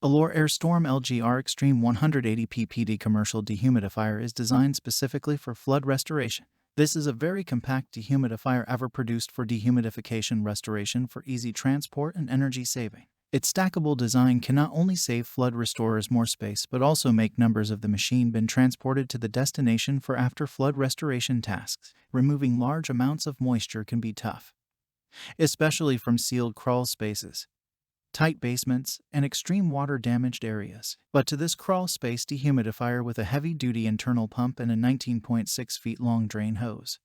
AlorAir Storm LGR Extreme 180 ppd commercial dehumidifier is designed specifically for flood restoration. This is a very compact dehumidifier ever produced for dehumidification restoration for easy transport and energy saving. Its stackable design can not only save flood restorers more space but also make numbers of the machine bin transported to the destination for after flood restoration tasks. Removing large amounts of moisture can be tough, especially from sealed crawl spaces, tight basements, and extreme water-damaged areas. But to this crawl space dehumidifier with a heavy-duty internal pump and a 19.6 feet long drain hose,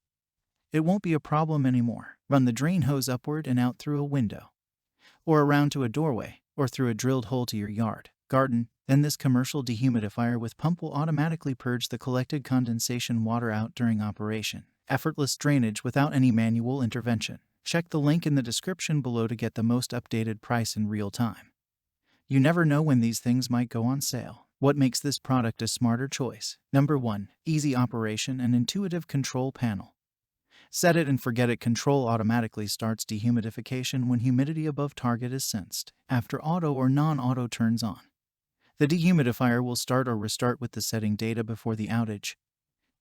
it won't be a problem anymore. Run the drain hose upward and out through a window, or around to a doorway, or through a drilled hole to your yard, garden. Then this commercial dehumidifier with pump will automatically purge the collected condensation water out during operation. Effortless drainage without any manual intervention. Check the link in the description below to get the most updated price in real time. You never know when these things might go on sale. What makes this product a smarter choice? Number 1. Easy operation and intuitive control panel. Set it and forget it. Control automatically starts dehumidification when humidity above target is sensed, after auto or non-auto turns on. The dehumidifier will start or restart with the setting data before the outage.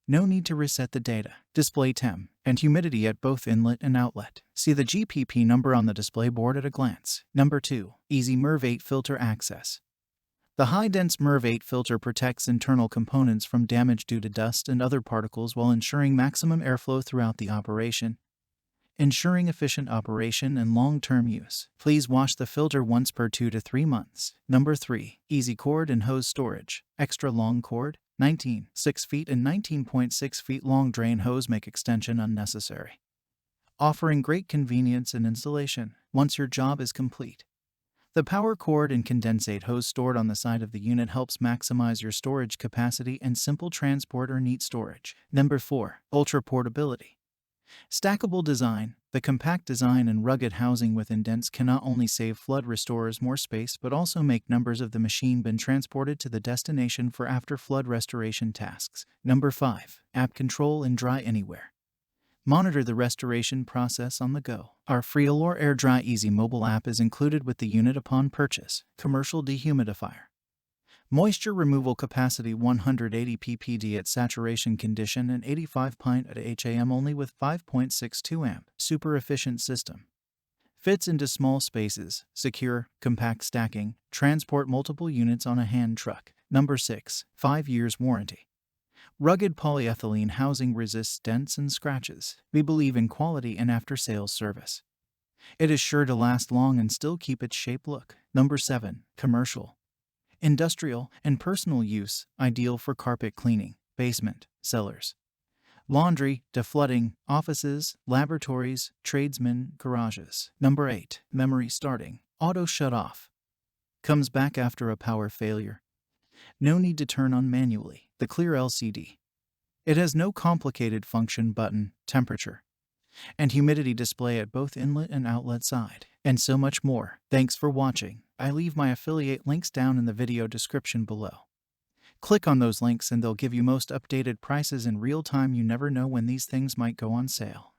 No need to reset the data. Display temp and humidity at both inlet and outlet. See the GPP number on the display board at a glance. Number 2. Easy MERV 8 filter access. The high-dense MERV 8 filter protects internal components from damage due to dust and other particles while ensuring maximum airflow throughout the operation, ensuring efficient operation and long-term use. Please wash the filter once per 2 to 3 months. Number 3. Easy cord and hose storage. Extra long cord, 19.6 feet and 19.6 feet long drain hose make extension unnecessary, offering great convenience and installation once your job is complete. The power cord and condensate hose stored on the side of the unit helps maximize your storage capacity and simple transport or neat storage. Number 4. Ultra portability. Stackable design. The compact design and rugged housing with indents can not only save flood restorers more space but also make numbers of the machine bin transported to the destination for after flood restoration tasks. Number 5. App control and dry anywhere. Monitor the restoration process on the go. Our free AlorAir Dry Easy mobile app is included with the unit upon purchase. Commercial dehumidifier. Moisture removal capacity 180 ppd at saturation condition and 85 pint at HAM only with 5.62 amp. Super efficient system. Fits into small spaces, secure, compact stacking, transport multiple units on a hand truck. Number 6. 5 years warranty. Rugged polyethylene housing resists dents and scratches. We believe in quality and after-sales service. It is sure to last long and still keep its shape look. Number 7. Commercial, industrial, and personal use, ideal for carpet cleaning, basement, cellars, laundry, deflooding, offices, laboratories, tradesmen, garages. Number 8. Memory starting. Auto shut off. Comes back after a power failure. No need to turn on manually. The clear LCD. It has no complicated function button, temperature, and humidity display at both inlet and outlet side, and so much more. Thanks for watching. I leave my affiliate links down in the video description below. Click on those links and they'll give you most updated prices in real time. You never know when these things might go on sale.